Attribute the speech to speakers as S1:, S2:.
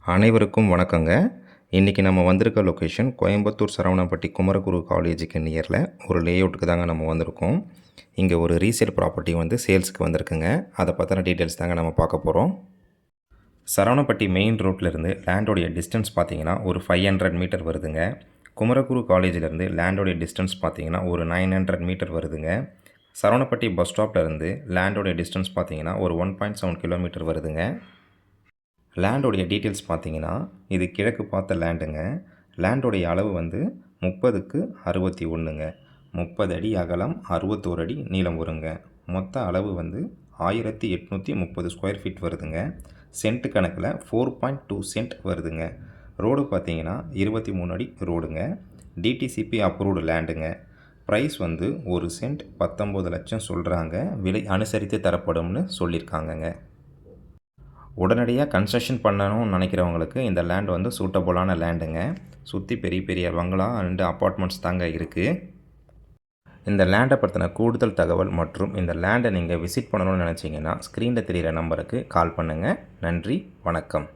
S1: அனைவருக்கும் வணக்கங்க. இன்றைக்கி நம்ம வந்திருக்க லொக்கேஷன் கோயம்புத்தூர் சரவணப்பட்டி குமரகுரு காலேஜுக்கு நியரில் ஒரு லேஅவுட்டுக்கு தாங்க நம்ம வந்திருக்கோம். இங்கே ஒரு ரீசேல் ப்ராப்பர்ட்டி வந்து சேல்ஸுக்கு வந்திருக்குங்க. அதை பற்றின டீட்டெயில்ஸ் தாங்க நம்ம பார்க்க போகிறோம். சரவணப்பட்டி மெயின் ரோட்லேருந்து லேண்டோடைய டிஸ்டன்ஸ் பார்த்தீங்கன்னா ஒரு 500 மீட்டர் வருதுங்க. குமரகுரு காலேஜிலேருந்து லேண்டோடைய டிஸ்டன்ஸ் பார்த்தீங்கன்னா ஒரு 900 மீட்டர் வருதுங்க. சரவணப்பட்டி பஸ் ஸ்டாப்லேருந்து லேண்டோடைய டிஸ்டன்ஸ் பார்த்தீங்கன்னா ஒரு 1.7 கிலோமீட்டர் வருதுங்க. லேண்டோடைய டீட்டெயில்ஸ் பார்த்தீங்கன்னா இது கிழக்கு பார்த்த லேண்டுங்க. லேண்டோடைய அளவு வந்து 30க்கு 61ங்க. 30 அடி அகலம், 61 அடி நீளம் வருங்க. மொத்த அளவு வந்து 1830 ஸ்கொயர் ஃபீட் வருதுங்க. சென்ட் கணக்கில் 4.2 சென்ட் வருதுங்க. ரோடு பார்த்தீங்கன்னா 23 அடி ரோடுங்க. DTCP approved லேண்டுங்க. ப்ரைஸ் வந்து ஒரு சென்ட் 19 லட்சம் சொல்கிறாங்க. விலை அனுசரித்து தரப்படும்னு சொல்லியிருக்காங்கங்க. உடனடியாக கன்ஸ்ட்ரக்ஷன் பண்ணணும்னு நினைக்கிறவங்களுக்கு இந்த லேண்ட் வந்து சூட்டபுளான லேண்டுங்க. சுற்றி பெரிய பெரிய பங்களா அண்டு அப்பார்ட்மெண்ட்ஸ் தாங்க இருக்குது. இந்த லேண்டை பற்றின கூடுதல் தகவல் மற்றும் இந்த லேண்டை நீங்கள் விசிட் பண்ணணும்னு நினச்சிங்கன்னா ஸ்க்ரீனில் தெரிகிற நம்பருக்கு கால் பண்ணுங்கள். நன்றி, வணக்கம்.